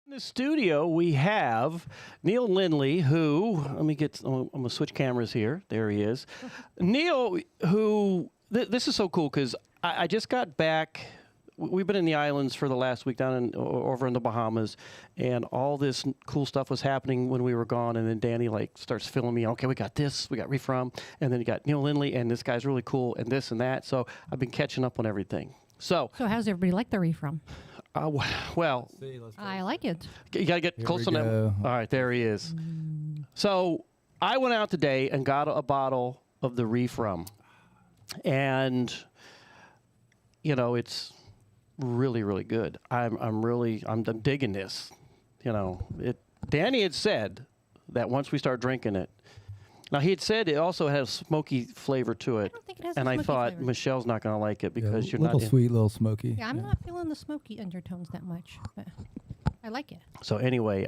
In the studio, we have Neil Lindley, who, I'm going to switch cameras here. There he is. Neil, who, this is so cool because I just got back. We've been in the islands for the last week over in the Bahamas, and all this cool stuff was happening when we were gone. And then Danny starts filling me. Okay, we got this, we got Reef Rum, and then you got Neil Lindley, and this guy's really cool, and this and that. So I've been catching up on everything. So how's everybody like the Reef Rum? Well, I like it. You got to get close on that. All right, there he is. So I went out today and got a bottle of the Reef Rum. And, you know, it's really, really good. I'm digging this. You know, Danny had said that once we start drinking it. Now, he had said it also has smoky flavor to it. I don't think it has and a I smoky thought flavor. Michelle's not going to like it because you're little not sweet, little smoky. Yeah, I'm not feeling the smoky undertones that much, but I like it. So anyway,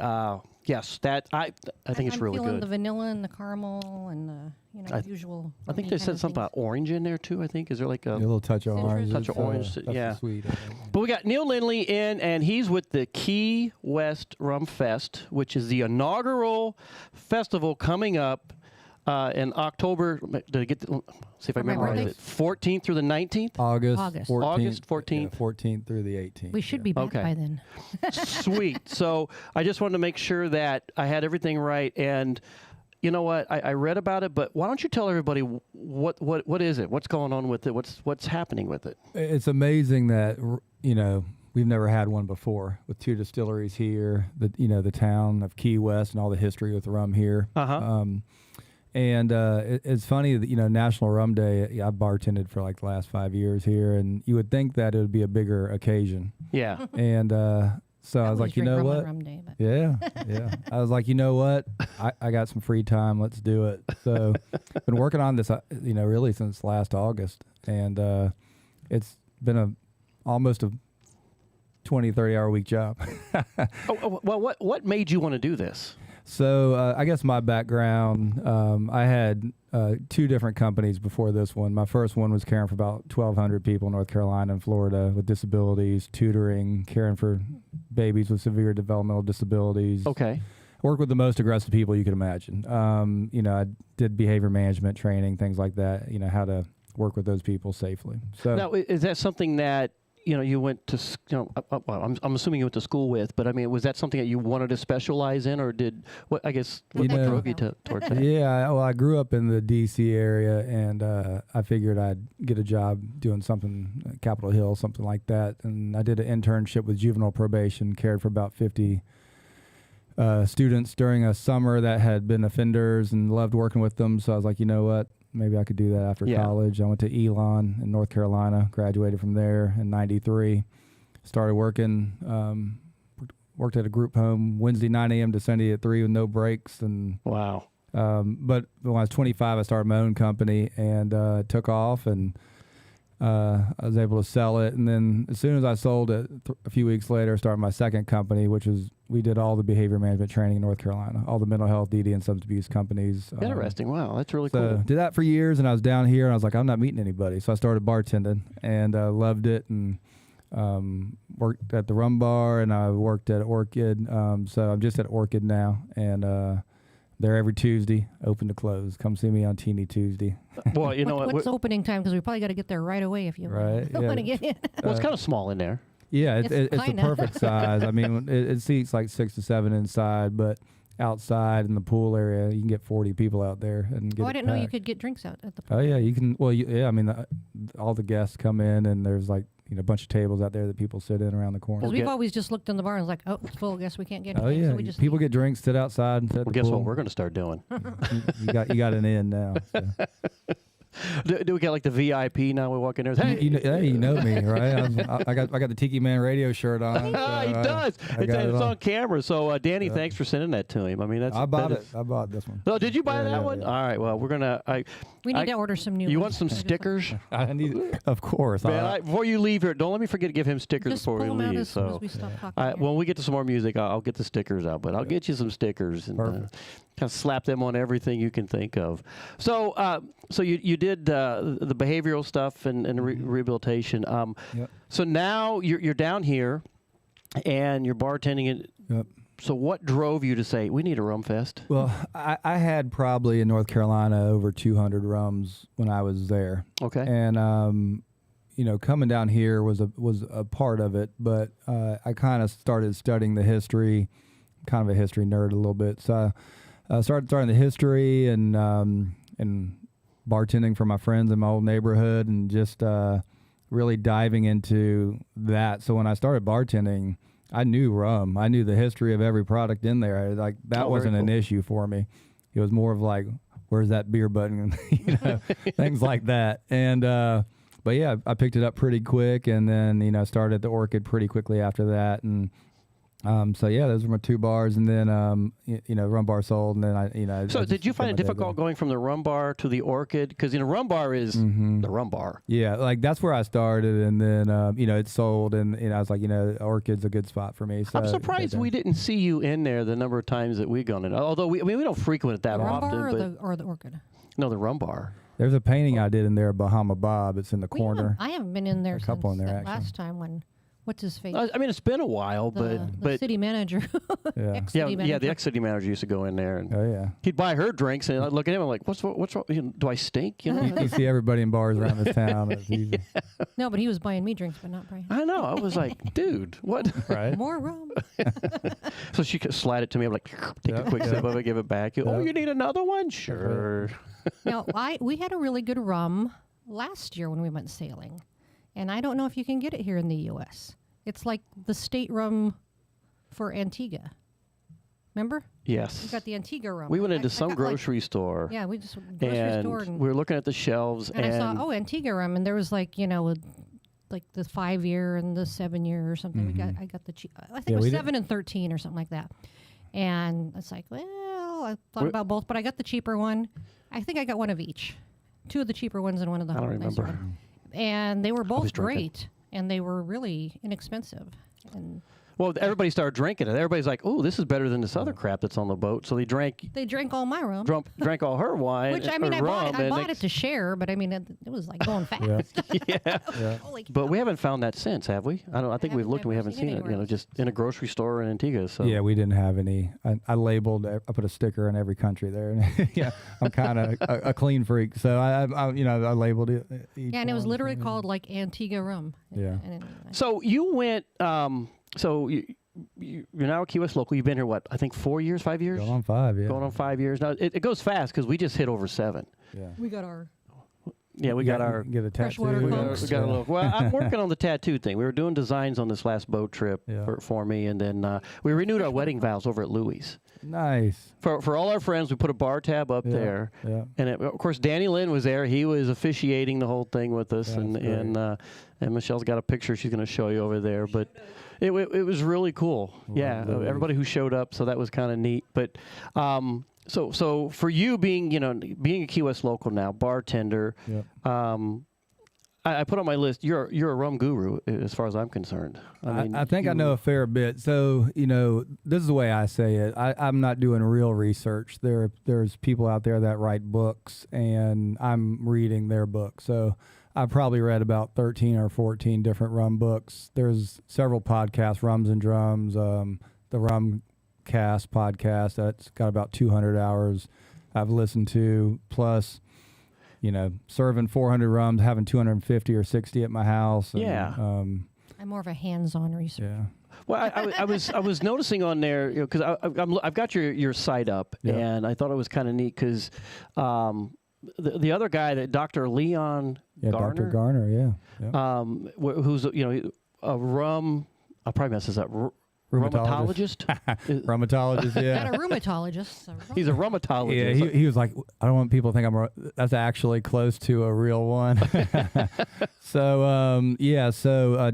yes, I think it's really I'm feeling good. the vanilla and the caramel and the usual. I think they said something about orange in there too. I think is there like a little touch of Citrus. orange. Touch of orange, That's yeah. Sweet. But we got Neil Lindley in, and he's with the Key West Rum Fest, which is the inaugural festival coming up in October. See if I memorize it. 14th through the 19th. August. August. 14th, August 14th. Yeah, 14th through the 18th. We should be back Okay. by then. Sweet. So I just wanted to make sure that I had everything right. And you know what? I read about it, but why don't you tell everybody what is it? What's going on with it? What's happening with it? It's amazing that, you know, we've never had one before with two distilleries here, the town of Key West and all the history with rum here. Uh-huh. And it's funny that, National Rum Day, I've bartended for like the last 5 years here, and you would think that it would be a bigger occasion. Yeah. And so I was like, you know what? Rum Day, but Yeah. I was like, you know what? I got some free time. Let's do it. So been working on this, really since last August. And it's been almost a 20, 30-hour week job. Well, what made you want to do this? So I guess my background, I had two different companies before this one. My first one was caring for about 1,200 people in North Carolina and Florida with disabilities, tutoring, caring for babies with severe developmental disabilities. Okay. Worked with the most aggressive people you could imagine. I did behavior management training, things like that, how to work with those people safely. So Now, is that something that you went to, well, I'm assuming you went to school with, but I mean, was that something that you wanted to specialize in, or what drove you towards that? Yeah, I grew up in the D.C. area, and I figured I'd get a job doing something, Capitol Hill, something like that. And I did an internship with juvenile probation, cared for about 50 students during a summer that had been offenders and loved working with them. So I was like, you know what? Maybe I could do that after college. I went to Elon in North Carolina, graduated from there in '93. Started working, worked at a group home Wednesday 9 a.m. to Sunday at 3 with no breaks. And Wow. But when I was 25, I started my own company and took off, and I was able to sell it. And then as soon as I sold it, a few weeks later, I started my second company, which was we did all the behavior management training in North Carolina, all the mental health, DD, and substance abuse companies. Interesting. Wow, that's really So cool. did that for years, and I was down here, and I was like, I'm not meeting anybody. So I started bartending, and loved it, and worked at the Rum Bar, and I worked at Orchid. So I'm just at Orchid now, and they're every Tuesday, open to close. Come see me on Teeny Tuesday. Well, you know what? What's opening time? Because we probably got to get there right away if you Right, want to yeah. get in. Well, it's kind of small in there. Yeah, it's the kinda. perfect size. I mean, it seats like 6 to 7 inside, but outside in the pool area, you can get 40 people out there and get I it didn't know you packed. could get drinks out at the pool. Oh yeah, you can. Well, yeah, I mean, all the guests come in, and there's like a bunch of tables out there that people sit in around the corner. Because we've always just looked in the bar and was like, oh, it's full. Guess we can't get Oh anything. yeah, So we just people leave. get drinks, sit outside, and sit at Well, the guess pool. what we're going to start doing? you got an in now. So. Do we get like the VIP now? We walk in there. Hey, You know me, right? I got the Tiki Man radio shirt on. he so, does. I got it It's on. on camera. So, Danny, thanks for sending that to him. I mean, I bought it. I bought this one. Oh, did you buy Yeah, that yeah, one? yeah. All right. Well, we're gonna. We need to order some new You ones. want some I just stickers? I need, of course. Man, before you leave here, don't let me forget to give him stickers Just before pull we them out leave. as soon So, as we stop talking here. when we get to some more music, I'll get the stickers out. But I'll get you some stickers and kind of slap them on everything you can think of. So, so you did the behavioral stuff and rehabilitation. Yep. So now you're down here, and you're bartending Yep. So what drove you to say, we need a Rum Fest? Well, I had probably in North Carolina over 200 rums when I was there. Okay. And, coming down here was a part of it, but I kind of started studying the history. I'm kind of a history nerd a little bit. So I started studying the history and bartending for my friends in my old neighborhood and just really diving into that. So when I started bartending, I knew rum. I knew the history of every product in there. Like that wasn't an issue for me. It was more of like, where's that beer button? Things like that. And but yeah, I picked it up pretty quick, and then started at the Orchid pretty quickly after that. And so yeah, those were my 2 bars, and then Rum Bar sold, and then So did you find it difficult going from the Rum Bar to the Orchid? Because Rum Bar is the Rum Bar. Yeah, like that's where I started, and then it sold, and I was like, Orchid's a good spot for me. So I'm surprised we didn't see you in there the number of times that we've gone in. Although we don't frequent it that The Rum often. Bar But or the Orchid? no, the Rum Bar. There's a painting I did in there, Bahama Bob. It's in the corner. I haven't been in there A since couple in there, that actually. last time when, what's his face? I mean, it's been a while, the but city manager. Yeah. Ex-city manager. the ex-city manager used to go in there, and Oh yeah. he'd buy her drinks, and I'd look at him, I'm like, what's wrong? Do I stink? You see everybody in bars around this town. It's easy. No, but he was buying me drinks, but not Brian. I know. I was like, dude, what? Right. More rum. So she could slide it to me. I'm like, take a quick sip of it, give it back. Oh, you need another one? Sure. Now, we had a really good rum last year when we went sailing, and I don't know if you can get it here in the U.S. It's like the state rum for Antigua. Remember? Yes. We got the Antigua rum. We went I into some got, grocery store. Yeah, we just grocery And store and we were looking at the shelves, I saw Antigua rum, and there was like like the 5-year and the 7-year or something. I got the cheap. I think it was 7 and 13 or something like that. And it's like, well, I thought about both, but I got the cheaper one. I think I got one of each. 2 of the cheaper ones and one of the I don't nicer remember. one. And they were both drunk it. great, and they were really inexpensive. And well, everybody started drinking it. Everybody's like, oh, this is better than this other crap that's on the boat. So they drank all my rum. drank all her wine. Which, I mean, I rum, bought it to share, but I mean, it was like going fast. Yeah. Holy cow. But we haven't found that since, have we? I think we've looked and we haven't seen it seen it. anywhere else. Just in a grocery store in Antigua. So Yeah, we didn't have any. I labeled. I put a sticker in every country there. Yeah, I'm kind of a clean freak, so I labeled it. Yeah, and it was literally called like Antigua rum. Yeah. So you went. So you're now a Key West local. You've been here what? I think 4 years, 5 years. Going on 5, yeah. Going on 5 years now. It goes fast because we just hit over 7. Yeah. We got our Yeah, we got our. Get a tattoo. Freshwater We Folks. got a little. Well, I'm working on the tattoo thing. We were doing designs on this last boat trip Yeah. for me, and then we renewed our wedding vows over at Louis. Nice. For all our friends, we put a bar tab up Yeah, there, yeah. and of course Danny Lynn was there. He was officiating the whole thing with us, That's and Michelle's got a picture she's going to show you over there. But it was really cool. Yeah, Louis. everybody who showed up, so that was kind of neat. But so for you being a Key West local now, bartender. Yep. I put on my list. You're a rum guru as far as I'm concerned. I think I know a fair bit. So this is the way I say it. I'm not doing real research. There's people out there that write books, and I'm reading their books. So I've probably read about 13 or 14 different rum books. There's several podcasts, Rums and Drums, the Rum Cast podcast. That's got about 200 hours I've listened to, plus serving 400 rums, having 250 or 60 at my house. And, Yeah. I'm more of a hands-on researcher. Yeah. Well, I was noticing on there because I've got your site up, Yeah. and I thought it was kind of neat because the other guy, that Dr. Leon Yeah, Garner, Dr. Garner, yeah. who's a rum. I'll probably mess this up. Rheumatologist. Rheumatologist, yeah. Not a rheumatologist. A He's a rheumatologist. Yeah, he was like, I don't want people to think that's actually close to a real one. So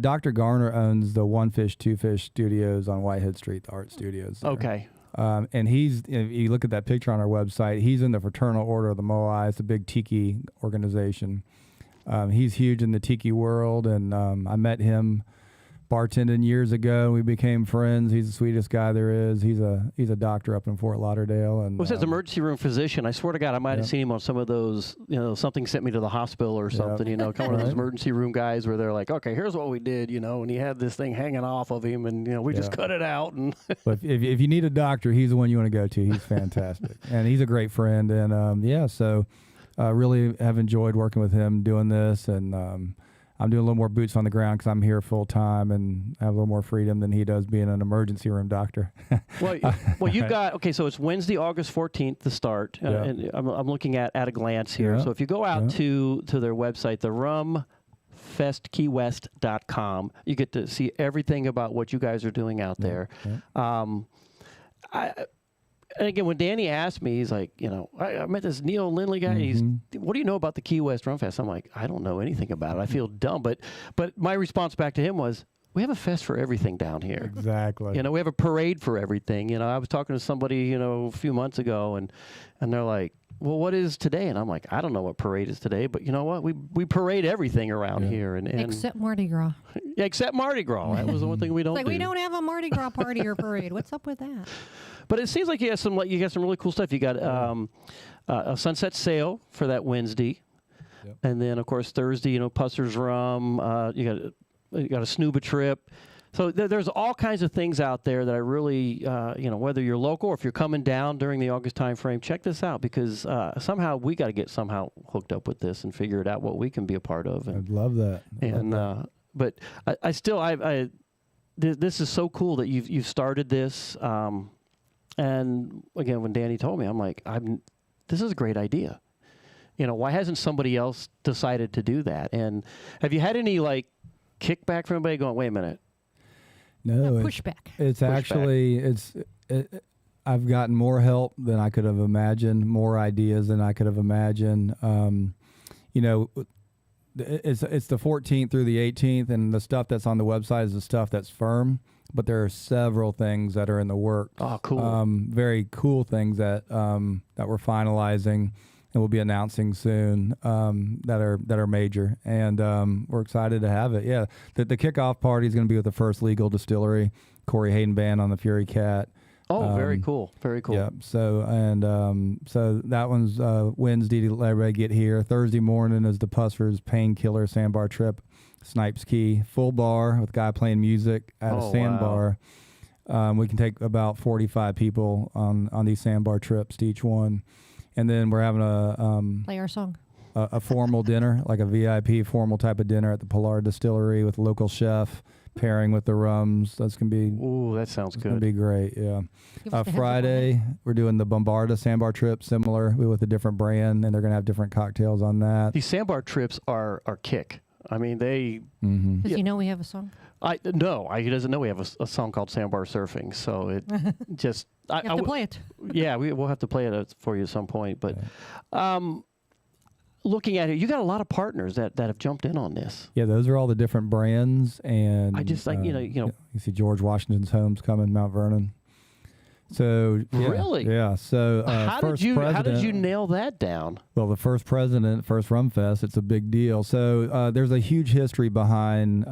Dr. Garner owns the One Fish, Two Fish Studios on Whitehead Street, the art studios there. Okay. And he's, if you look at that picture on our website, he's in the Fraternal Order of the Moai. It's a big Tiki organization. He's huge in the Tiki world, and I met him bartending years ago. We became friends. He's the sweetest guy there is. He's a doctor up in Fort Lauderdale. And well, says emergency room physician. I swear to God, I might have seen him on some of those. Something sent me to the hospital or something. Kind of one of those emergency room guys where they're like, okay, here's what we did. And he had this thing hanging off of him, and we just cut it out. And but if you need a doctor, he's the one you want to go to. He's fantastic, and he's a great friend. And so really have enjoyed working with him doing this, and I'm doing a little more boots on the ground because I'm here full time and have a little more freedom than he does being an emergency room doctor. well, you've got, so it's Wednesday, August 14th to start. And I'm looking at a glance here. So if you go out to their website, the rumfestkeywest.com, you get to see everything about what you guys are doing out there. And again, when Danny asked me, he's like, I met this Neil Lindley guy. What do you know about the Key West Rum Fest? I'm like, I don't know anything about it. I feel dumb. But my response back to him was, we have a fest for everything down here. Exactly. We have a parade for everything. I was talking to somebody, a few months ago, and they're like, well, what is today? And I'm like, I don't know what parade is today, but you know what? We parade everything around here. And except Mardi Gras. Yeah, except Mardi Gras. That was the one thing we don't do. We don't have a Mardi Gras party or parade. What's up with that? But it seems like you got some really cool stuff. You got a sunset sail for that Wednesday, and then of course Thursday, Pusser's Rum. You got a snuba trip. So there's all kinds of things out there that I really, whether you're local or if you're coming down during the August time frame, check this out because somehow we got to get hooked up with this and figure it out what we can be a part of. I'd love that. But I still this is so cool that you've started this. And again, when Danny told me, I'm like, this is a great idea. Why hasn't somebody else decided to do that? And have you had any kickback from anybody going, wait a minute? No, pushback. It's actually I've gotten more help than I could have imagined, more ideas than I could have imagined. It's the 14th through the 18th, and the stuff that's on the website is the stuff that's firm. But there are several things that are in the works. Oh, cool! Very cool things that we're finalizing and we'll be announcing soon that are major, and we're excited to have it. Yeah, the kickoff party is going to be with the First Legal Distillery, Corey Hayden Band on the Fury Cat. Oh, very cool, very cool. Yeah. So that one's Wednesday to let everybody get here. Thursday morning is the Pussers Painkiller Sandbar Trip. Snipes Key, full bar with a guy playing music at a sandbar. We can take about 45 people on these sandbar trips to each one. And then we're having play our song. A formal dinner, like a VIP formal type of dinner at the Pilar Distillery with a local chef, pairing with the rums. That's going to be... Ooh, that sounds good. Going to be great, yeah. Friday, we're doing the Bombarda Sandbar trip, similar, with a different brand, and they're going to have different cocktails on that. These sandbar trips are kick. I mean, they... Does he know we have a song? No, he doesn't know we have a song called Sandbar Surfing, so it just... You have to play it. Yeah, we'll have to play it for you at some point, but... Looking at it, you got a lot of partners that have jumped in on this. Yeah, those are all the different brands, and... I just, you see George Washington's home's coming, Mount Vernon. So really, yeah. So how did you nail that down? Well, the first president, first Rum Fest, it's a big deal. So there's a huge history behind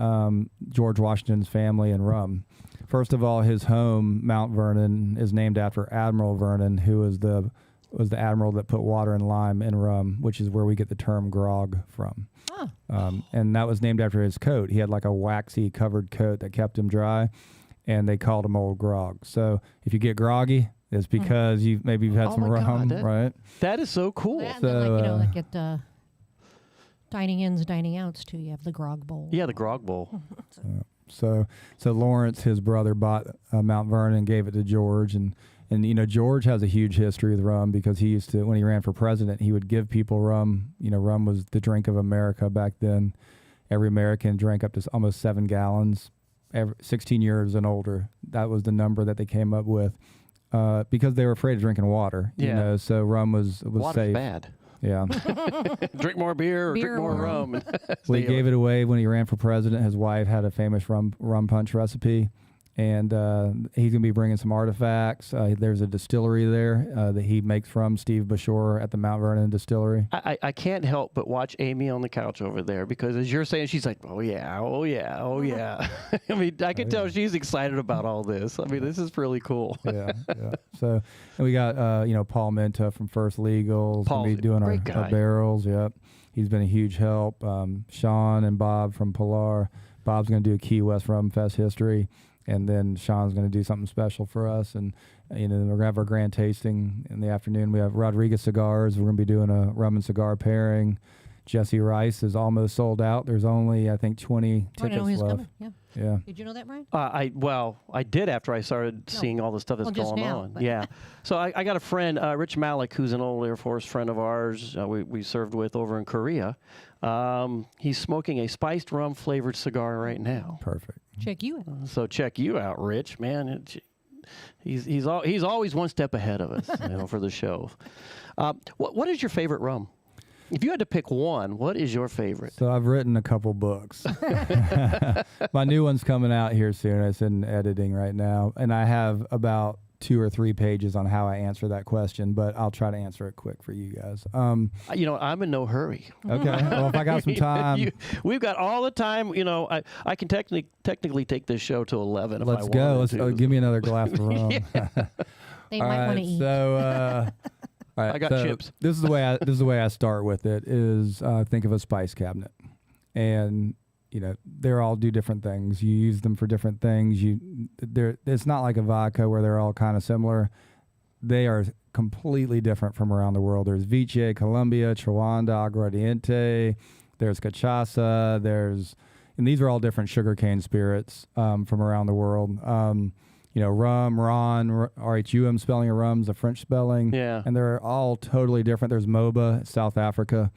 George Washington's family and rum. First of all, his home, Mount Vernon, is named after Admiral Vernon, who was the admiral that put water and lime in rum, which is where we get the term grog from. Oh. And that was named after his coat. He had like a waxy covered coat that kept him dry, and they called him Old Grog. So if you get groggy, it's because you've had some rum, right? That is so cool. Yeah, so, like at dining ins, dining outs too. You have the grog bowl. Yeah, the grog bowl. So Lawrence, his brother, bought Mount Vernon and gave it to George, and George has a huge history with rum because he used to, when he ran for president, he would give people rum. Rum was the drink of America back then. Every American drank up to almost 7 gallons. 16 years and older, that was the number that they came up with because they were afraid of drinking water. Yeah. So rum was Water's safe. Bad. Yeah. Drink more beer or drink more rum. Well, he gave it away when he ran for president. His wife had a famous rum punch recipe, And he's going to be bringing some artifacts. There's a distillery there that he makes from Steve Bashore at the Mount Vernon Distillery. I can't help but watch Amy on the couch over there because as you're saying, she's like, oh, yeah, oh, yeah, oh, yeah. I mean, I can tell she's excited about all this. I mean, this is really cool. Yeah. So, and we got, Paul Menta from First Legals. Paul's be doing a great our guy. barrels. Yep. He's been a huge help. Sean and Bob from Pilar. Bob's going to do a Key West Rum Fest history. And then Sean's going to do something special for us. And, we're going to have our grand tasting in the afternoon. We have Rodriguez Cigars. We're going to be doing a rum and cigar pairing. Jesse Rice is almost sold out. There's only, I think, 20 tickets left. Coming. Yeah. Did you know that, Brian? I did after I started seeing all the stuff that's just going now, on. but- Yeah. So I got a friend, Rich Malik, who's an old Air Force friend of ours. We served with over in Korea. He's smoking a spiced rum flavored cigar right now. Perfect. Check you out. So check you out, Rich. Man, he's always one step ahead of us, for the show. What is your favorite rum? If you had to pick one, what is your favorite? So I've written a couple books. My new one's coming out here soon. It's in editing right now. And I have about 2 or 3 pages on how I answer that question, but I'll try to answer it quick for you guys. I'm in no hurry. Okay. Well, if I got some time. We've got all the time. I can technically take this show to 11 if I Let's wanted go. Let's to. give me another glass of rum. They All might want right, to eat. So, all right, I got so chips. This is the way I start with it. Is think of a spice cabinet, and they all do different things. You use them for different things. It's not like a vodka where they're all kind of similar. They are completely different from around the world. There's Vice, Colombia, Chawanda, Aguardiente. There's cachaça. And these are all different sugarcane spirits from around the world. Rum, Ron, RHUM spelling of rum's a French spelling. Yeah. And they're all totally different. There's MOBA, South Africa.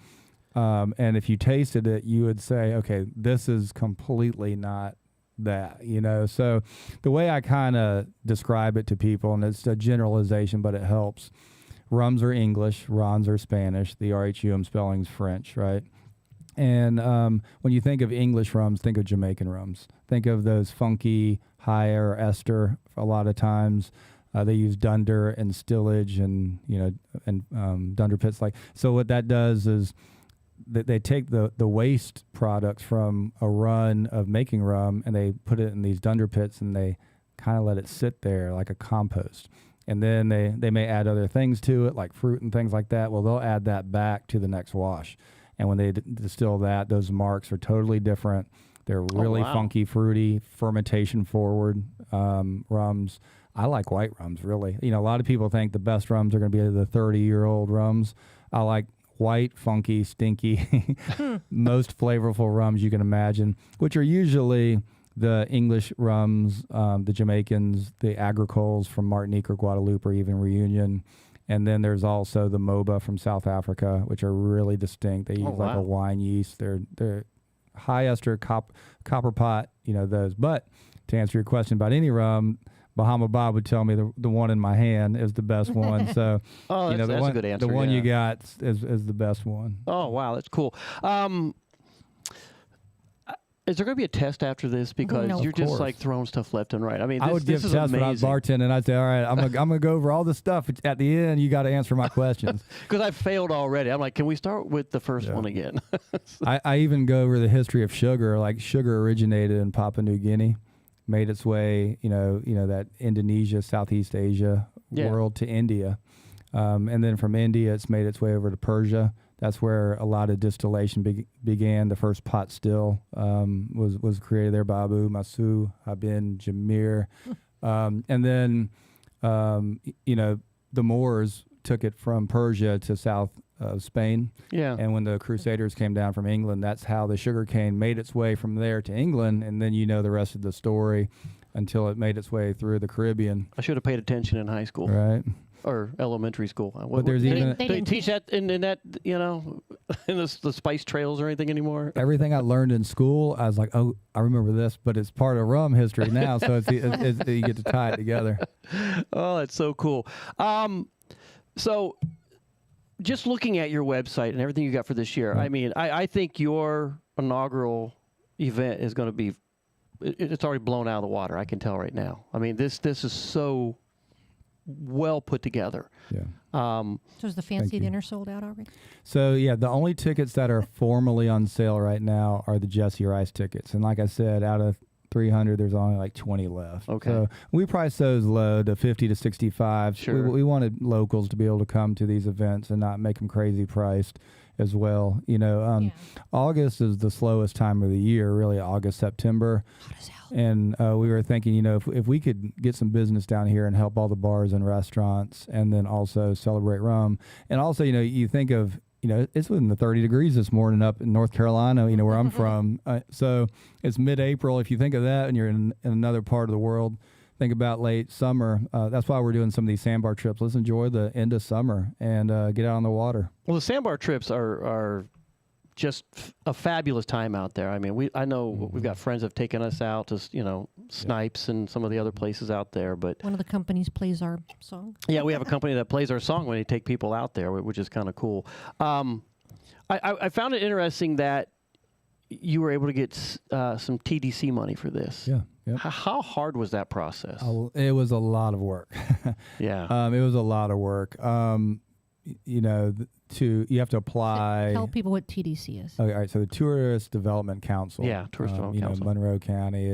And if you tasted it, you would say, okay, this is completely not that, So the way I kind of describe it to people, and it's a generalization, but it helps. Rums are English, Rons are Spanish. The RHUM spelling's French, right? And when you think of English rums, think of Jamaican rums. Think of those funky, higher ester a lot of times. They use dunder and stillage and dunder pits. So what that does is they take the waste products from a run of making rum and they put it in these dunder pits and they kind of let it sit there like a compost. And then they may add other things to it like fruit and things like that. Well, they'll add that back to the next wash. And when they distill that, those marks are totally different. They're really funky, fruity, fermentation forward rums. I like white rums, really. A lot of people think the best rums are going to be the 30-year-old rums. I like white, funky, stinky, most flavorful rums you can imagine, which are usually the English rums, the Jamaicans, the agricoles from Martinique or Guadeloupe or even Reunion. And then there's also the MOBA from South Africa, which are really distinct. They use like a wine yeast. They're high ester copper pot, those. But to answer your question about any rum, Bahama Bob would tell me the one in my hand is the best one. So, that's a good answer. The one you got is the best one. Oh, wow, that's cool. Is there going to be a test after this? Because No. you're Of just course. like throwing stuff left and right. I mean, I would give this is tests when I was amazing. bartending. I'd say, all right, I'm gonna go over all the stuff. At the end, you got to answer my questions. Because I've failed already. I'm like, can we start with the first one again? I even go over the history of sugar. Like sugar originated in Papua New Guinea, made its way, that Indonesia, Southeast Asia world to India. And then from India, it's made its way over to Persia. That's where a lot of distillation began. The first pot still was created there by Abu Masu Habin Jamir. And then, the Moors took it from Persia to south of Spain. Yeah. And when the Crusaders came down from England, that's how the sugarcane made its way from there to England. And then the rest of the story until it made its way through the Caribbean. I should have paid attention in high school. Right. Or elementary school. there's even- they teach that in that in the spice trails or anything anymore. Everything I learned in school, I was like, oh, I remember this, but it's part of rum history now, so it's you get to tie it together. Oh, that's so cool. So just looking at your website and everything you got for this year, I mean, I think your inaugural event is going to be it's already blown out of the water. I can tell right now. I mean, this is so well put together. Yeah. So is the fancy dinner sold out already? So yeah, the only tickets that are formally on sale right now are the Jesse Rice tickets, and like I said, out of 300, there's only like 20 left. Okay. So we priced those low to 50 to 65. Sure. We wanted locals to be able to come to these events and not make them crazy priced as well. You know, August is the slowest time of the year, really August, September. Hot as hell. And we were thinking, you know, if we could get some business down here and help all the bars and restaurants and then also celebrate rum. And also, you know, you think of, you know, it's within the 30 degrees this morning up in North Carolina, you know, where I'm from. So it's mid-April. If you think of that and you're in another part of the world, think about late summer. That's why we're doing some of these sandbar trips. Let's enjoy the end of summer and get out on the water. Well, the sandbar trips are just a fabulous time out there. I mean, I know we've got friends that have taken us out to, you know, Snipes and some of the other places out there. But one of the companies plays our song. Yeah, we have a company that plays our song when they take people out there, which is kind of cool. I found it interesting that you were able to get some TDC money for this. Yeah. Yep. How hard was that process? It was a lot of work. Yeah. It was a lot of work. You know, you have to apply. Tell people what TDC is. Okay, all right. So the Tourist Development Council. Yeah, Tourist Development Council. You know, Monroe County.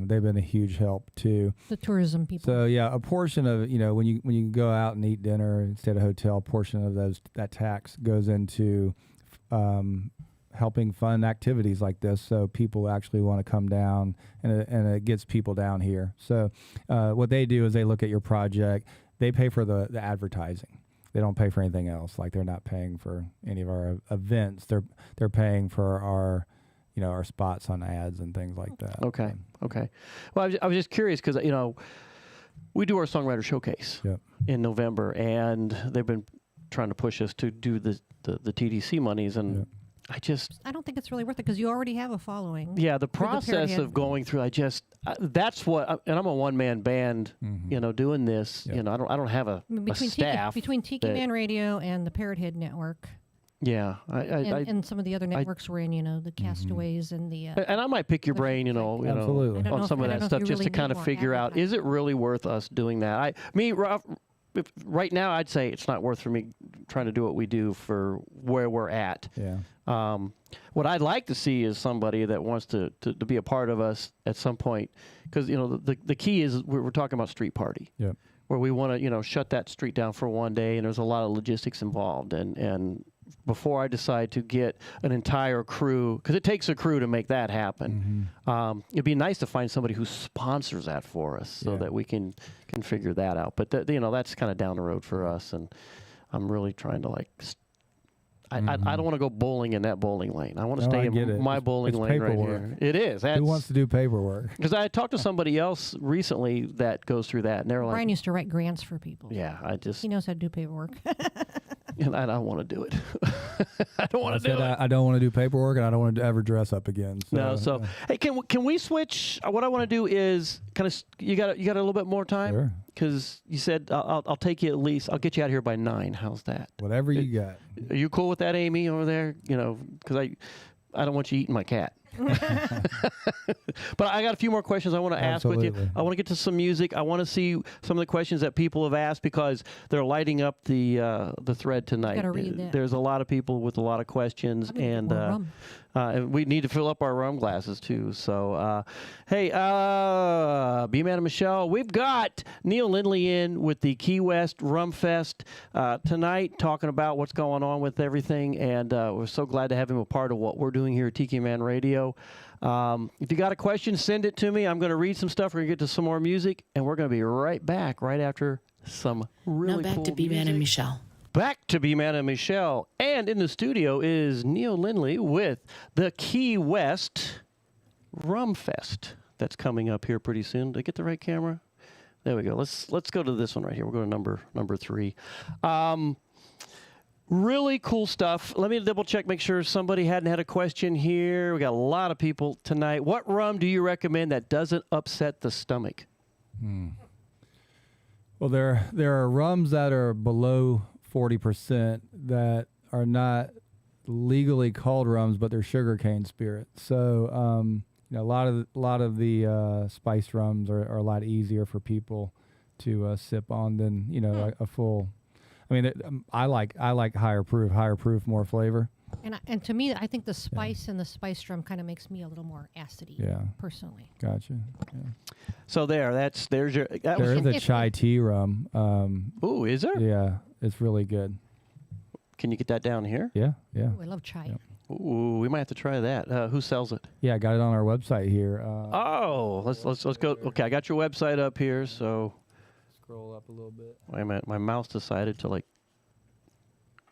They've been a huge help too. The tourism people. So yeah, a portion of, you know, when you go out and eat dinner and stay at a hotel, a portion of that tax goes into helping fund activities like this, so people actually want to come down, and it gets people down here. So what they do is they look at your project. They pay for the advertising. They don't pay for anything else. Like, they're not paying for any of our events. They're paying for our, you know, our spots on ads and things like that. Okay. Okay. Well, I was just curious because, you know, we do our songwriter showcase in November, and they've been trying to push us to do the TDC monies, and I don't think it's really worth it because you already have a following. Yeah, the process of going through, that's what, and I'm a one-man band, you know, doing this. You know, I don't have a staff. Between Tiki Man Radio and the Parrot Head Network. Yeah, and some of the other networks we're in, you know, the Castaways and the. And I might pick your brain, you know, on some of that stuff, just to kind of figure out, is it really worth us doing that? Right now, I'd say it's not worth for me trying to do what we do for where we're at. Yeah. What I'd like to see is somebody that wants to be a part of us at some point, because, you know, the key is we're talking about street party, where we want to, you know, shut that street down for one day, and there's a lot of logistics involved, and before I decide to get an entire crew, because it takes a crew to make that happen. It'd be nice to find somebody who sponsors that for us, so that we can figure that out. But you know, that's kind of down the road for us, and I'm really trying to I don't want to go bowling in that bowling lane. I want to stay in my bowling lane right here. It is. Who wants to do paperwork? Because I talked to somebody else recently that goes through that, and they're like, Brian used to write grants for people. Yeah, he knows how to do paperwork. And I don't want to do it. I don't want to do it. I don't want to do paperwork, and I don't want to ever dress up again. So hey, can we switch? What I want to do is kind of, you got a little bit more time? Sure. Because you said I'll take you at least. I'll get you out here by 9. How's that? Whatever you got. Are you cool with that, Amy, over there? You know, because I don't want you eating my cat. But I got a few more questions I want to ask with you. I want to get to some music. I want to see some of the questions that people have asked, because they're lighting up the thread tonight. Read that. There's a lot of people with a lot of questions, and we need to fill up our rum glasses too. So, hey, B-Man and Michelle, we've got Neil Lindley in with the Key West Rum Fest tonight, talking about what's going on with everything, and we're so glad to have him a part of what we're doing here at Tiki Man Radio. If you got a question, send it to me. I'm going to read some stuff. We're going to get to some more music, and we're going to be right back right after some really cool music. Now back to B-Man and Michelle. Back to B-Man and Michelle. And in the studio is Neil Lindley with the Key West Rum Fest that's coming up here pretty soon. Did I get the right camera? There we go. Let's go to this one right here. We're going to number 3. Really cool stuff. Let me double check, make sure somebody hadn't had a question here. We got a lot of people tonight. What rum do you recommend that doesn't upset the stomach? Well, there are rums that are below 40% that are not legally called rums, but they're sugarcane spirits. So a lot of the spiced rums are a lot easier for people to sip on than a full. I mean, I like higher proof, more flavor. And to me, I think the spice and the spiced rum kind of makes me a little more acidy. Yeah. Personally. Gotcha. Yeah. So there's your. There is a chai tea rum. Ooh, is there? Yeah, it's really good. Can you get that down here? Yeah, yeah. Ooh, I love chai. Yeah. Ooh, we might have to try that. Who sells it? Yeah, I got it on our website here. Let's go. Okay, I got your website up here. So Scroll up a little bit. wait a minute, my mouse decided to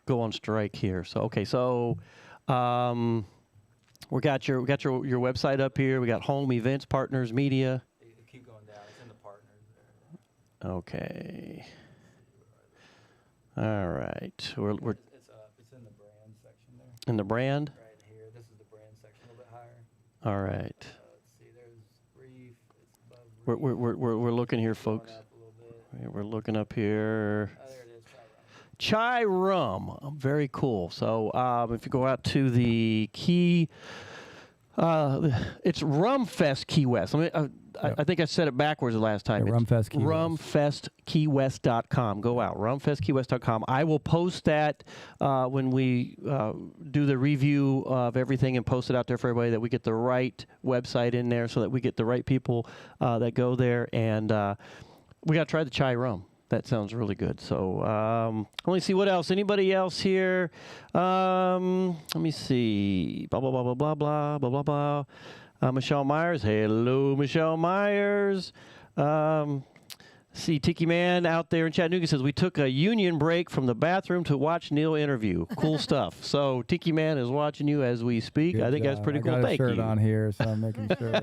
go on strike here. So we got your website up here. We got home events, partners, media. Keep going down. It's in the partners there. Okay. All right. It's in the brand section there. In the brand. Right here. This is the brand section a little bit higher. All right. Let's see. There's reef. It's above reef. We're looking here, folks. Going up a little bit. Yeah, we're looking up here. Oh, there it is. Chai Chai rum. rum. Very cool. So if you go out to the Key, it's Rum Fest Key West. I think I said it backwards the last time. Yeah, Rum Fest Key West. RumFestKeyWest.com. Go out, RumFestKeyWest.com. I will post that when we do the review of everything and post it out there for everybody, that we get the right website in there so that we get the right people that go there. And we got to try the chai rum. That sounds really good. So let me see what else. Anybody else here? Let me see. Blah, blah, blah, blah, blah, blah, blah, blah, blah. Michelle Myers. Hello, Michelle Myers. See, Tiki Man out there in Chattanooga says, we took a union break from the bathroom to watch Neil interview. Cool stuff. So Tiki Man is watching you as we speak. Good I think job. that's pretty cool. I got Thank a shirt you. on here, so I'm making sure.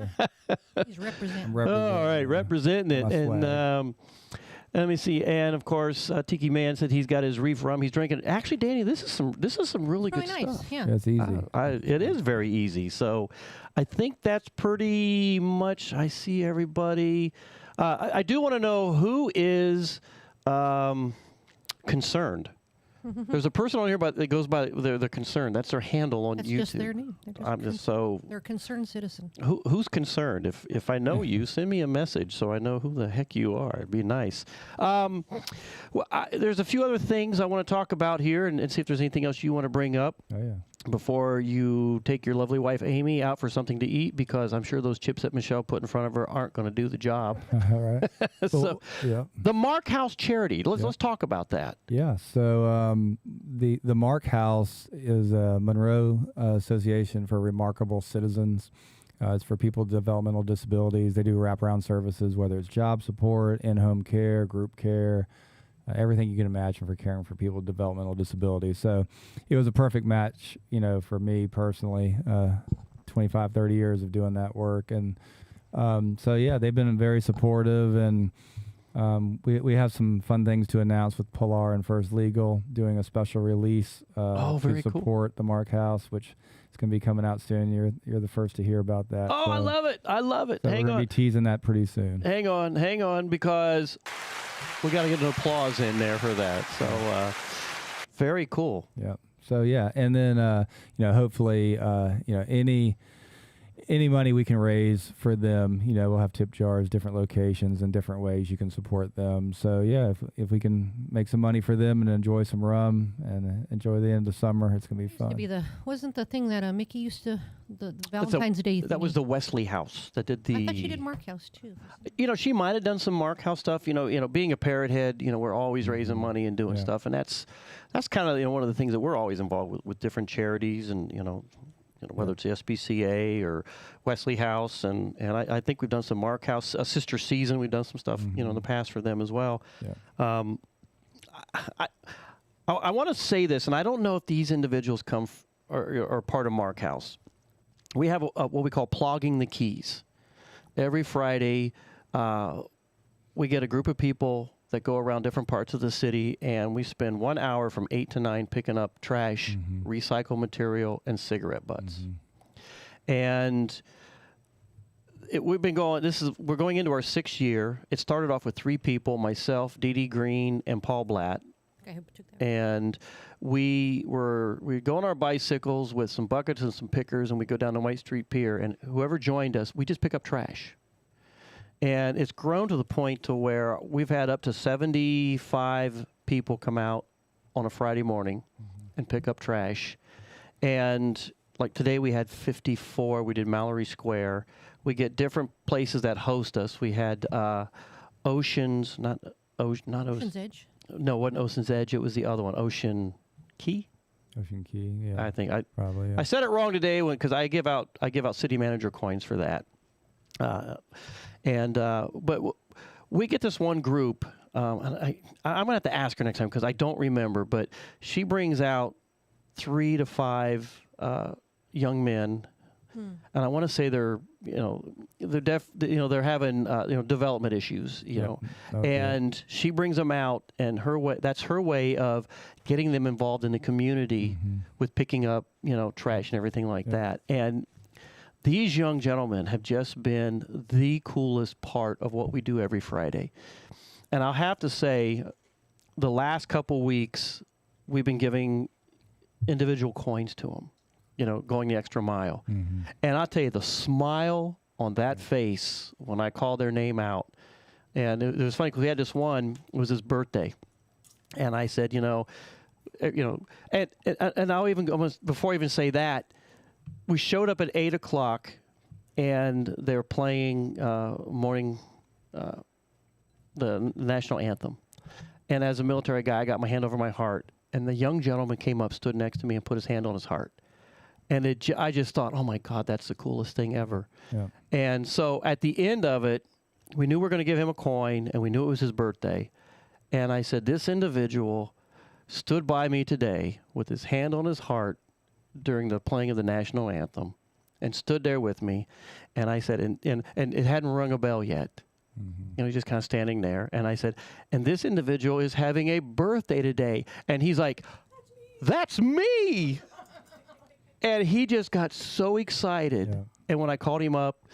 He's representing. I'm representing. All right, representing it. My And swag. let me see. And of course, Tiki Man said he's got his reef rum. He's drinking. Actually, Danny, this is some really good Really nice. stuff. Yeah. That's easy. It is very easy. So I think that's pretty much. I see everybody. I do want to know who is concerned. There's a person on here that goes by they're concerned. That's their handle on That's YouTube. just their name. They're a concerned citizen. Who's concerned? If I know you, send me a message so I know who the heck you are. It'd be nice. There's a few other things I want to talk about here and see if there's anything else you want to bring up. Oh yeah. Before you take your lovely wife Amy out for something to eat, because I'm sure those chips that Michelle put in front of her aren't going to do the job. All right. So yeah. the Mark House charity. Let's talk about that. Yeah. So the Mark House is a Monroe Association for Remarkable Citizens. It's for people with developmental disabilities. They do wraparound services, whether it's job support, in-home care, group care, everything you can imagine for caring for people with developmental disabilities. So it was a perfect match, for me personally, 25, 30 years of doing that work. And so, yeah, they've been very supportive. And we have some fun things to announce with Polar and First Legal, doing a special release to support the Mark House, which is going to be coming out soon. You're the first to hear about that. Oh, so, I love it. I love it. So Hang we're going to be teasing that pretty soon. Hang on, because we got to get an applause in there for that. So very cool. Yeah. So yeah, and then hopefully any money we can raise for them, we'll have tip jars, different locations, and different ways you can support them. So yeah, if we can make some money for them and enjoy some rum and enjoy the end of summer, it's gonna be fun. Wasn't the thing that Mickey used to the Valentine's Day? That was the Wesley House that did the. I thought she did Mark House too. She might have done some Mark House stuff. Being a parrot head, we're always raising money and doing stuff, and that's kind of one of the things that we're always involved with different charities and whether it's the SPCA or Wesley House, and I think we've done some Mark House, Sister Season. We've done some stuff, in the past for them as well. Yeah. I want to say this, and I don't know if these individuals come or are part of Mark House. We have what we call Plogging the Keys. Every Friday, we get a group of people that go around different parts of the city, and we spend 1 hour from 8 to 9 picking up trash, recycled material, and cigarette butts. And we're going into our 6th year. It started off with 3 people, myself, Dee Dee Green, and Paul Blatt. Okay, who took that? And we go on our bicycles with some buckets and some pickers, and we go down to White Street Pier, and whoever joined us, we just pick up trash. And it's grown to the point to where we've had up to 75 people come out on a Friday morning and pick up trash. And like today we had 54. We did Mallory Square. We get different places that host us. We had Ocean's, not Ocean's Edge. No, it wasn't Ocean's Edge. It was the other one, Ocean Key. Ocean Key, yeah. I think probably. Yeah. I said it wrong today because I give out city manager coins for that. But we get this one group. And I'm gonna have to ask her next time because I don't remember. But she brings out 3 to 5 young men, and I want to say they're having development issues, Okay. and she brings them out, and that's her way of getting them involved in the community with picking up trash and everything like that. And these young gentlemen have just been the coolest part of what we do every Friday. And I'll have to say, the last couple weeks, we've been giving individual coins to them, going the extra mile. And I'll tell you, the smile on that face when I called their name out, and it was funny because we had this one, it was his birthday. And I said, and I'll even, almost before I even say that, we showed up at 8 o'clock, and they were playing the national anthem. And as a military guy, I got my hand over my heart, and the young gentleman came up, stood next to me, and put his hand on his heart. And I just thought, oh my God, that's the coolest thing ever. Yeah. And so at the end of it, we knew we were going to give him a coin, and we knew it was his birthday. And I said, this individual stood by me today with his hand on his heart during the playing of the national anthem, and stood there with me. And I said, and it hadn't rung a bell yet. He's just kind of standing there. And I said, and this individual is having a birthday today. And he's like, that's me. And he just got so excited. Yeah. And when I called him up,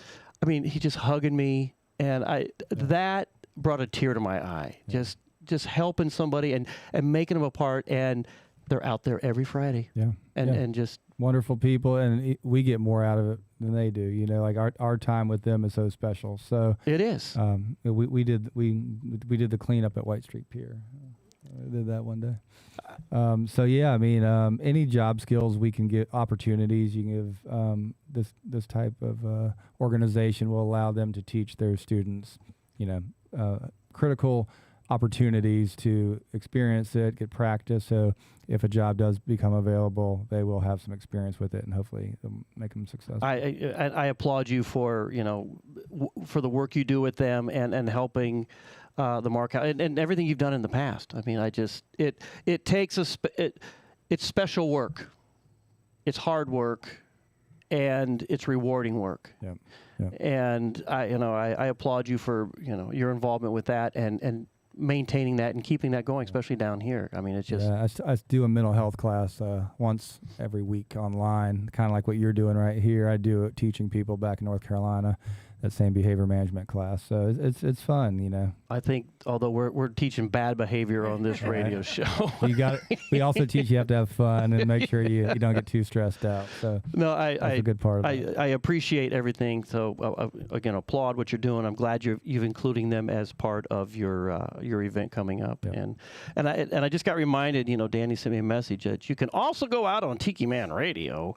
he just hugging me. And that brought a tear to my eye. Yeah. Just helping somebody and making them a part. And they're out there every Friday. Yeah. And just wonderful people, and we get more out of it than they do. Like our time with them is so special. So it is. We did the cleanup at White Street Pier. I did that one day. Any job skills we can get opportunities. You can give this type of organization will allow them to teach their students, critical opportunities to experience it, get practice. So if a job does become available, they will have some experience with it, and hopefully it'll make them successful. I applaud you for for the work you do with them and helping the market and everything you've done in the past. It takes it's special work, it's hard work, and it's rewarding work. Yeah. And I applaud you for your involvement with that and maintaining that and keeping that going, especially down here. It's just... Yeah, I do a mental health class once every week online, kind of like what you're doing right here. I do it teaching people back in North Carolina, that same behavior management class. So it's fun, I think, although we're teaching bad behavior on this radio show. We also teach you have to have fun and make sure you don't get too stressed out. So that's a good part of it. I appreciate everything. So again, applaud what you're doing. I'm glad you've including them as part of your event coming up. Yep. And I just got reminded, Danny sent me a message that you can also go out on Tiki Man Radio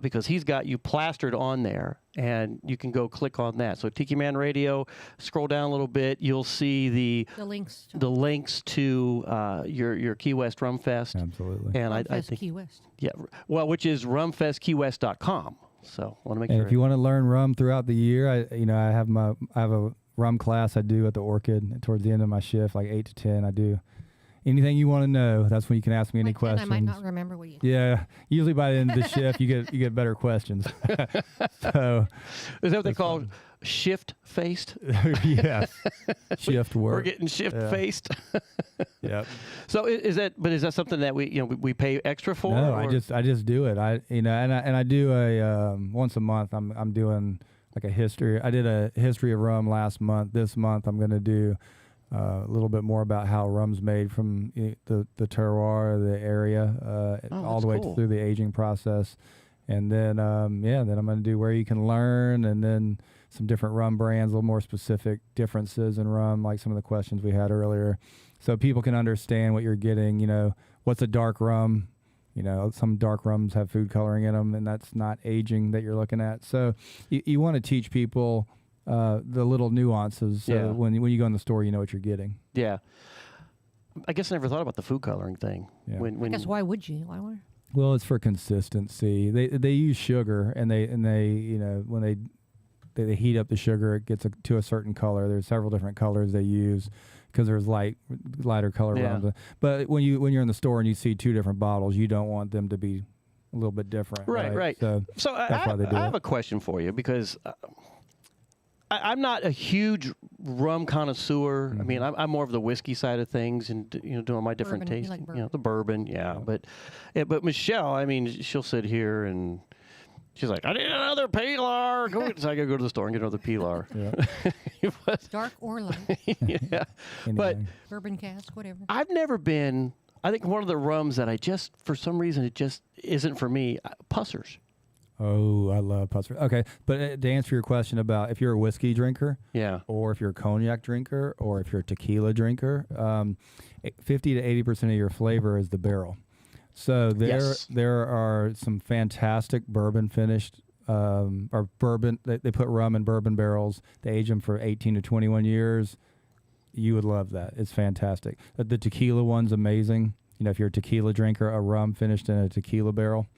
because he's got you plastered on there, and you can go click on that. So Tiki Man Radio, scroll down a little bit, you'll see the links to your Key West Rum Fest. Absolutely. And I think Key West. Yeah, well, which is rumfestkeywest.com. So I want to make sure. And if you want to learn rum throughout the year, I have a rum class I do at the Orchid towards the end of my shift, like 8 to 10. I do anything you want to know. That's when you can ask me any questions. I might not remember what you. Yeah, usually by the end of the shift, you get better questions. So, is that what they call shift-faced? Yeah, shift work. We're getting shift-faced. Yeah. So is that something that we pay extra for? No, I just do it. I do a once a month. I'm doing like a history. I did a history of rum last month. This month I'm going to do a little bit more about how rum's made from the terroir, the area, all the way cool. through the aging process. And then, then I'm going to do where you can learn, and then some different rum brands, a little more specific differences in rum, like some of the questions we had earlier, so people can understand what you're getting. What's a dark rum? Some dark rums have food coloring in them, and that's not aging that you're looking at. So you want to teach people the little nuances, so when you go in the store, you know what you're getting. Yeah. I guess I never thought about the food coloring thing. Yeah. I guess why would you? Why would? Well, it's for consistency. They use sugar, and they when they heat up the sugar, it gets to a certain color. There's several different colors they use because there's lighter color rums. But when you're in the store and you see two different bottles, you don't want them to be a little bit different. Right. So that's why they do I have a question for you, because I'm not a huge rum connoisseur. Mm-hmm. I mean, I'm more of the whiskey side of things, and doing my different Bourbon. You tastes. like bourbon. The bourbon, yeah. But Michelle, I mean, she'll sit here and she's like, I need another Pilar. So I gotta go to the store and get another Pilar. Yeah. Dark or light, Yeah. But bourbon cask, whatever. I've never been. I think one of the rums that I just, for some reason, it just isn't for me. Pussers. Oh, I love Pusser. Okay, but to answer your question about if you're a whiskey drinker, or if you're a cognac drinker, or if you're a tequila drinker, 50 to 80% of your flavor is the barrel. So there are some fantastic bourbon finished, or bourbon. They put rum in bourbon barrels. They age them for 18 to 21 years. You would love that. It's fantastic. The tequila one's amazing. If you're a tequila drinker, a rum finished in a tequila barrel.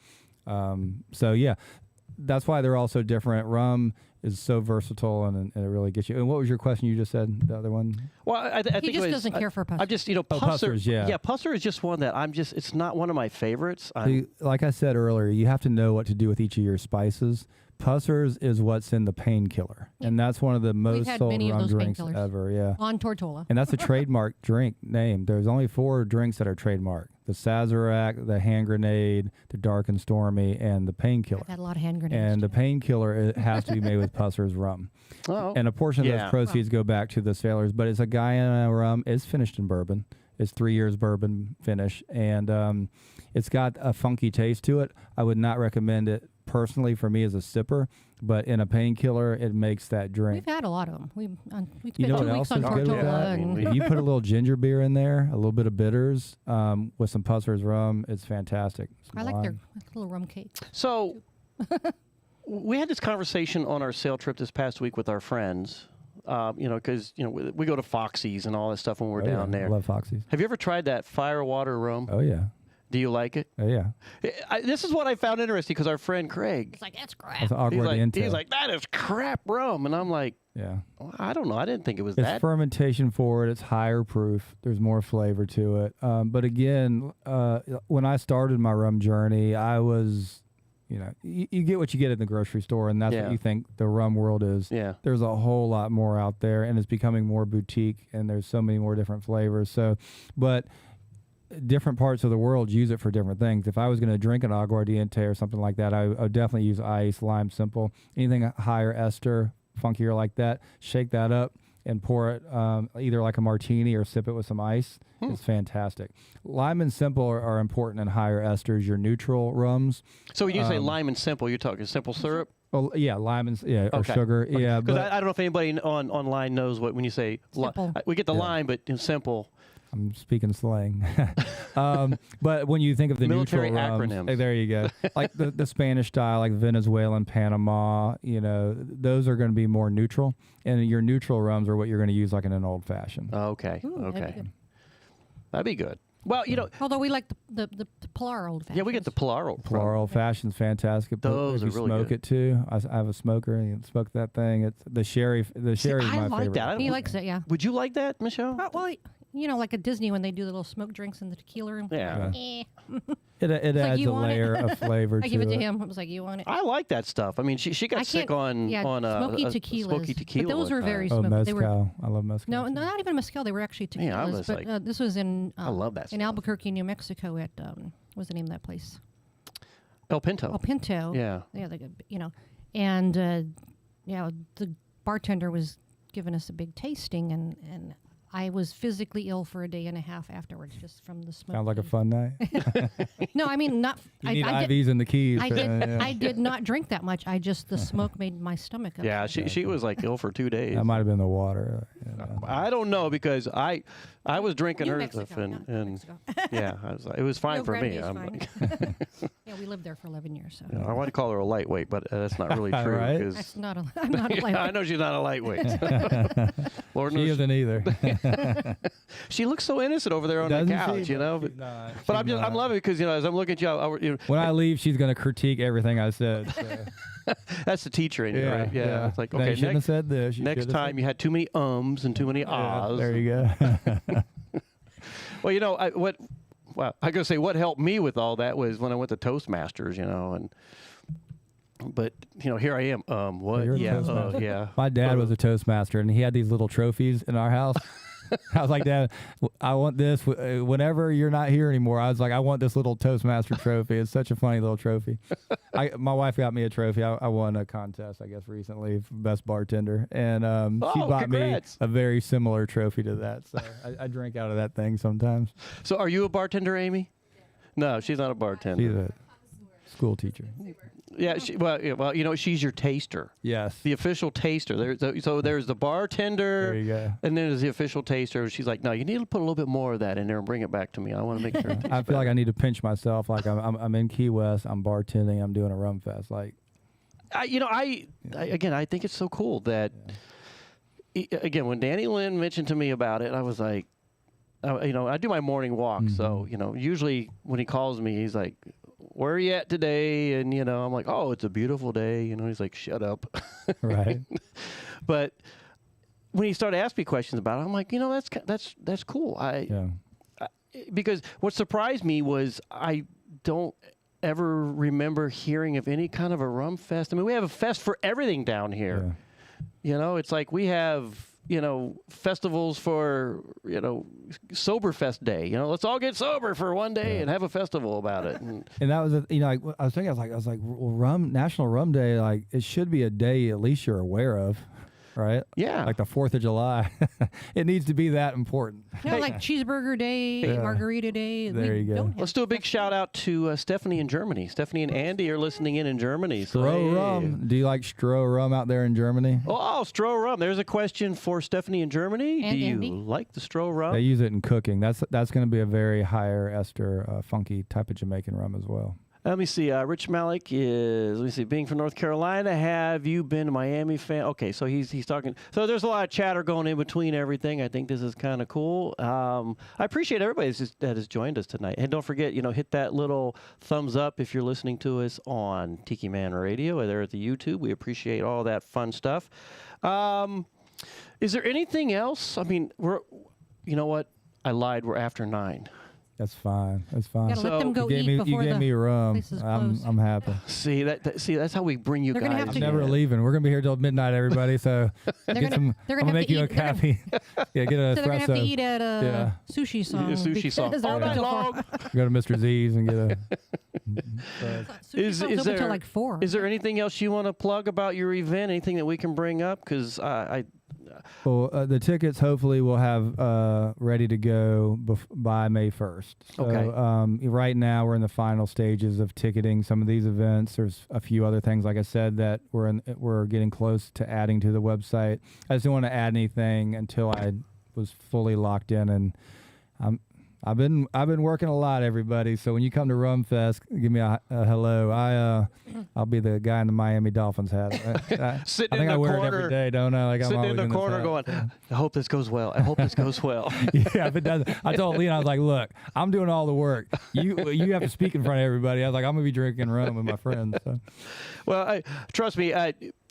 That's why they're all so different. Rum is so versatile, and it really gets you. And what was your question you just said, the other one? Well, I think he just doesn't care for Pusser. I'm just, Pussers, Pusser is just one that it's not one of my favorites. Like I said earlier, you have to know what to do with each of your spices. Pussers is what's in the painkiller, and that's one of the most sold rum drinks ever. Yeah, on Tortola, and that's a trademark drink name. There's only 4 drinks that are trademarked: the Sazerac, the Hand Grenade, the Dark and Stormy, and the Painkiller. I've had a lot of hand grenades. And the Painkiller, it has to be made with Pusser's rum. Oh, and a portion of those proceeds go back to the sailors. But it's a Guyana rum. It's finished in bourbon. It's 3 years bourbon finish, and it's got a funky taste to it. I would not recommend it personally for me as a sipper, but in a Painkiller, it makes that drink. We've had a lot of them. We spent 2 weeks on good with Tortola. If you put a little ginger beer in there, a little bit of bitters, with some Pusser's rum, it's fantastic. I like their little rum cake. So we had this conversation on our sail trip this past week with our friends. Because we go to Foxy's and all that stuff when we're down there. I love Foxy's. Have you ever tried that Firewater rum? Oh yeah. Do you like it? Oh yeah. This is what I found interesting, because our friend Craig. He's like, that's crap. He's like, that is crap rum, and I'm like, yeah. Well, I don't know. I didn't think it was it's that. It's fermentation forward. It's higher proof. There's more flavor to it. But again, when I started my rum journey, I was. You get what you get in the grocery store, and that's what you think the rum world is. Yeah. There's a whole lot more out there, and it's becoming more boutique, and there's so many more different flavors. But different parts of the world use it for different things. If I was going to drink an aguardiente or something like that, I would definitely use ice, lime simple. Anything higher ester, funkier like that, shake that up and pour it either like a martini or sip it with some ice. It's fantastic. Lime and simple are important in higher esters, your neutral rums. So when you say lime and simple, you're talking simple syrup? Oh yeah, lime and or sugar. Okay. Yeah, because I don't know if anybody online knows what when you say we get the lime, but in simple. I'm speaking slang. But when you think of the military neutral rums, acronyms, there you go. Like the Spanish style, like Venezuelan, Panama, those are going to be more neutral. And your neutral rums are what you're going to use like in an old fashioned. Okay. Ooh, okay. That'd be good. Well, although we like the Pilar old fashioned. Yeah, we get the Pilar old. Pilar old fashioned's fantastic. Those if are you really smoke good. it too. I have a smoker. You smoke that thing. It's the sherry. The sherry is my I like favorite. that. He likes it. Yeah. Would you like that, Michelle? Well, like at Disney when they do the little smoke drinks in the tequila room. Yeah. It adds a layer of flavor. I give it to him. I was like, you want it? I like that stuff. I mean, she got sick on smoky tequilas. Smoky tequila. But those were very smoky. mezcal. They were, I love mezcal. No, not even mezcal. They were actually tequilas. Yeah, I was but this was in. I love that in stuff. Albuquerque, New Mexico. At what's the name of that place? El Pinto. El Pinto. Yeah. Yeah. And the bartender was giving us a big tasting, and I was physically ill for a day and a half afterwards, just from the smoke. Sounds like a fun night. No, I mean not. You need IVs in the Keys. I did not drink that much. The smoke made my stomach upset. Yeah, she was like ill for 2 days. That might have been the water. I don't know because I was drinking New her Mexico, stuff not New and Mexico. yeah, it was fine Rio for me. Grande is I'm fine. Yeah, we lived there for 11 years. So. I want to call her a lightweight, but that's not really true. Right? 'Cause- That's not a, I'm not a lightweight. I know she's not a lightweight. Lord She knows isn't either. she looks so innocent over there on the Doesn't couch, she? you know. She's not. But She's I'm not. loving it because as I'm looking at you, When I leave, she's going to critique everything I said. So. that's the teacher in you, right? Yeah. It's like, No, you okay, shouldn't have said this. You next should have time you had too many ums and too many said, ahs. there you go. Well, I was gonna say what helped me with all that was when I went to Toastmasters, but here I am. What? You're a Yeah. Toastmaster. Yeah. My dad was a Toastmaster, and he had these little trophies in our house. I was like, Dad, I want this. Whenever you're not here anymore, I was like, I want this little Toastmaster trophy. It's such a funny little trophy. My wife got me a trophy. I won a contest, I guess, recently for best bartender, and she bought congrats. me a very similar trophy to that. So I drink out of that thing sometimes. So, are you a bartender, Amy? No, she's not a bartender. She's a school teacher. Yeah. She's your taster. Yes. The official taster. There's the bartender. There you go. And then there's the official taster. She's like, no, you need to put a little bit more of that in there and bring it back to me. I want to make sure. It tastes I feel like I need to pinch myself. Like I'm in Key West. I'm bartending. I'm doing a rum fest. Like, I think it's so cool that, again, when Danny Lynn mentioned to me about it, I was like, I do my morning walk. Mm-hmm. So, usually when he calls me, he's like, where are you at today? And, I'm like, oh, it's a beautiful day. He's like, shut up. right. But when he started asking me questions about it, I'm like, that's cool. Because what surprised me was I don't ever remember hearing of any kind of a rum fest. I mean, we have a fest for everything down here. Yeah. It's like we have, festivals for, Sober Fest Day. Let's all get sober for one day and have a festival about it. And that was, like, I was thinking, I was like, well, National Rum Day, like, it should be a day at least you're aware of, right? Yeah. Like the 4th of July. It needs to be that important. Like Cheeseburger Day, Margarita Day. There you go. Let's do a big shout out to Stephanie in Germany. Stephanie and Andy are listening in Germany. Stroh rum. Do you like Stroh rum out there in Germany? Oh, Stroh rum. There's a question for Stephanie in Germany. And do you Andy? like the Stroh rum? They use it in cooking. That's going to be a very higher ester, funky type of Jamaican rum as well. Let me see. Rich Malik is, being from North Carolina, have you been to Miami fan? Okay, so he's talking. So there's a lot of chatter going in between everything. I think this is kind of cool. I appreciate everybody that has joined us tonight. And don't forget, hit that little thumbs up if you're listening to us on Tiki Man Radio or there at the YouTube. We appreciate all that fun stuff. Is there anything else? I mean, you know what? I lied. We're after 9. That's fine. That's fine. Gotta let them go you eat gave before me the rum. place is closed. I'm happy. See that's how we bring you They're gonna guys. have to- Never leaving. We're gonna be here till midnight, everybody. So They're get gonna I'm have gonna make to you a eat- they're gonna- coffee. Yeah, get an So they're gonna have to espresso. eat at a sushi song. Sushi song. because they're All open night till 4. long. Go to Mr. Z's and get a. Sushi song's open till like 4. Is there anything else you want to plug about your event? Anything that we can bring up? Because Well, the tickets hopefully we'll have ready to go by May 1st. So, Okay. Right now we're in the final stages of ticketing some of these events. There's a few other things, like I said, that we're getting close to adding to the website. I just didn't want to add anything until I was fully locked in, and I've been working a lot, everybody. So when you come to Rum Fest, give me a hello. I'll be the guy in the Miami Dolphins hat. Sitting I in think the I wear corner, it every day, don't I? Like I'm sitting in always the this corner hat. going, I hope this goes well. I hope this goes well. Yeah, if it doesn't, I told Leon, I was like, look, I'm doing all the work. You have to speak in front of everybody. I was like, I'm gonna be drinking rum with my friends. So. Well, trust me,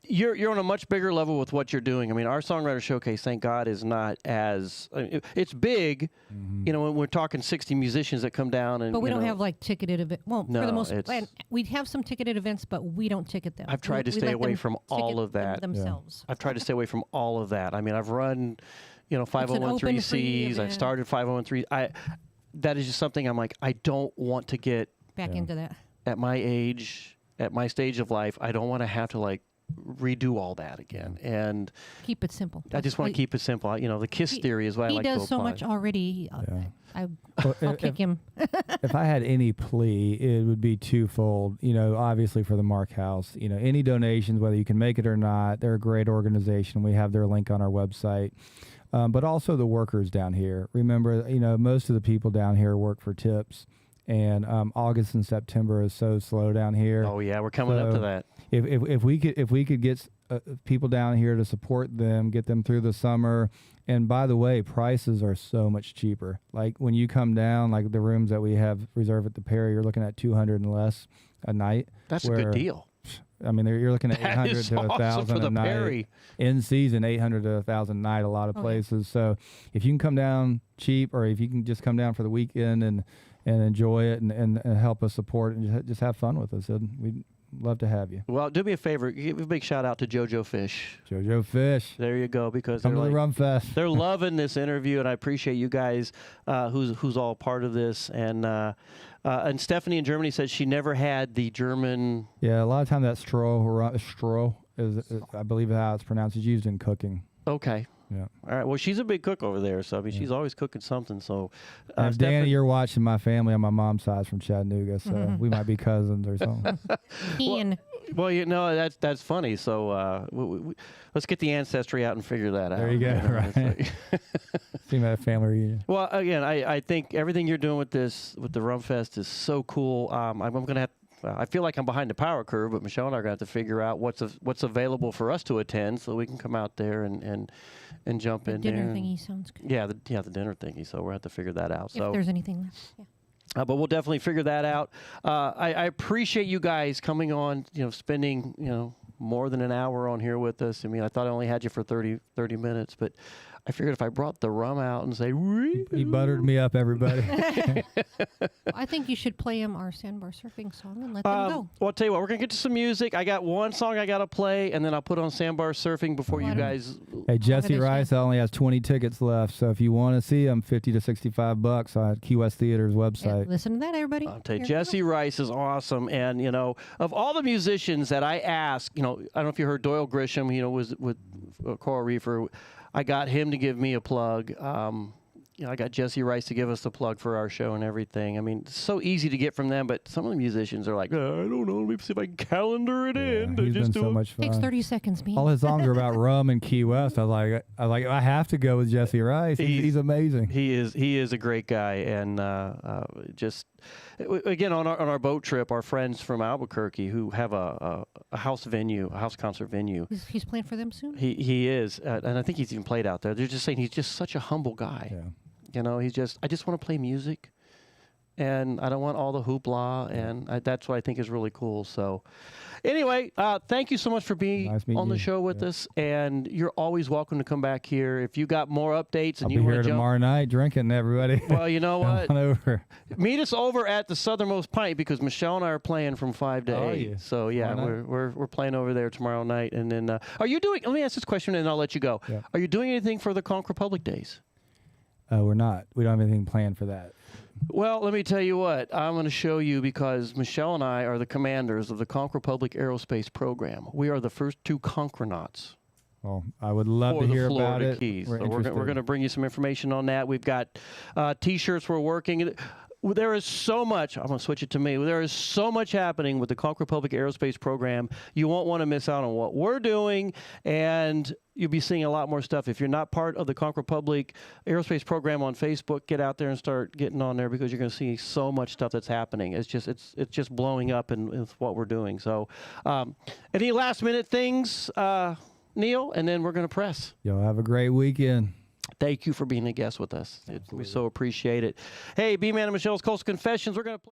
you're on a much bigger level with what you're doing. I mean, our Songwriter Showcase, thank God, is not as it's big. Mm-hmm. When we're talking 60 musicians that come down, and But we don't have like ticketed events. Well, No, for the most, it's- and we'd have some ticketed events, but we don't ticket them. I've tried to We stay let away them from all ticket of that. them themselves. I've tried to stay away from all of that. I mean, I've run, 501(c)(3)s. free I event. started 501(c)(3). That is just something I'm like, I don't want to get Back into that. at my age, at my stage of life. I don't want to have to like redo all that again. And keep it simple. I just want to keep it simple. The KISS theory is what I like to apply. He does so much already. I'll kick him. If I had any plea, it would be twofold. Obviously for the Mark House, any donations, whether you can make it or not, they're a great organization. We have their link on our website. But also the workers down here. Remember, most of the people down here work for tips. And August and September is so slow down here. Oh yeah, we're coming up to that. If we could get people down here to support them, get them through the summer. And by the way, prices are so much cheaper. Like when you come down, like the rooms that we have reserved at the Perry, you're looking at $200 and less a night. That's a good deal. I mean, you're looking at $800 to $1,000 a night. Perry. In season, $800 to $1,000 a night. A lot of places. So if you can come down cheap, or if you can just come down for the weekend and enjoy it and help us support it and just have fun with us, we'd love to have you. Well, do me a favor. Give a big shout out to JoJo Fish. JoJo Fish. There you go. Because come to the Rum Fest. They're loving this interview, and I appreciate you guys who's all part of this. And Stephanie in Germany said she never had the German. Yeah, a lot of time that stro is I believe how it's pronounced. It's used in cooking. Okay. Yeah. All right. Well, she's a big cook over there, so I mean, she's always cooking something. So, Danny, you're watching my family on my mom's side from Chattanooga, so we might be cousins or something. Well, that's funny. So let's get the ancestry out and figure that out. There you go. Right. Seem like a family reunion. Well, again, I think everything you're doing with the Rum Fest is so cool. I'm gonna have. I feel like I'm behind the power curve, but Michelle and I are going to have to figure out what's available for us to attend, so we can come out there and jump in there. The dinner thingy sounds good. Yeah, the dinner thingy. So we'll have to figure that out. If there's anything left. Yeah. But we'll definitely figure that out. I appreciate you guys coming on. Spending more than an hour on here with us. I mean, I thought I only had you for 30 minutes, but I figured if I brought the rum out and say, he buttered me up, everybody. I think you should play him our sandbar surfing song and let them go. Well, I'll tell you what, we're going to get to some music. I got one song I got to play, and then I'll put on sandbar surfing before you guys. Hey, Jesse Rice only has 20 tickets left, so if you want to see him, $50 to $65 on Key West Theater's website. Yeah, listen to that, everybody. I'll tell you, Jesse Rice is awesome, and of all the musicians that I asked, I don't know if you heard Doyle Grisham, was with Coral Reefer. I got him to give me a plug. I got Jesse Rice to give us the plug for our show and everything. I mean, it's so easy to get from them, but some of the musicians are like, I don't know, let me see if I can calendar it in. He's been so much fun. Takes 30 seconds, man. All his songs are about rum and Key West. I have to go with Jesse Rice. He's amazing. He is a great guy, and just again on our boat trip, our friends from Albuquerque who have a house concert venue. He's playing for them soon. He is, and I think he's even played out there. They're just saying he's just such a humble guy. Yeah. I just want to play music, and I don't want all the hoopla, and that's what I think is really cool. So anyway, thank you so much for being on the show with us, and you're always welcome to come back here. If you got more updates and you want to jump tomorrow night drinking, everybody. Well, you know what? Come on over. Meet us over at the Southernmost Pint, because Michelle and I are playing from 5 to 8. So yeah, we're playing over there tomorrow night. And then are you doing, let me ask this question and I'll let you go. Yeah. Are you doing anything for the Conch Republic Days? We're not. We don't have anything planned for that. Well, let me tell you what. I'm going to show you, because Michelle and I are the commanders of the Conch Republic Aerospace Program. We are the first 2 Conchronauts. Well, I would love to hear about it. Keys. We're going to bring you some information on that. We've got T-shirts we're working. There is so much. I'm going to switch it to me. There is so much happening with the Conch Republic Aerospace Program. You won't want to miss out on what we're doing, and you'll be seeing a lot more stuff. If you're not part of the Conch Republic Aerospace Program on Facebook, get out there and start getting on there, because you're going to see so much stuff that's happening. It's just blowing up in what we're doing. So, any last minute things, Neil, and then we're going to press. Y'all have a great weekend. Thank you for being a guest with us. We so appreciate it. Hey, B-Man and Michelle's Coastal Confessions. We're going to play.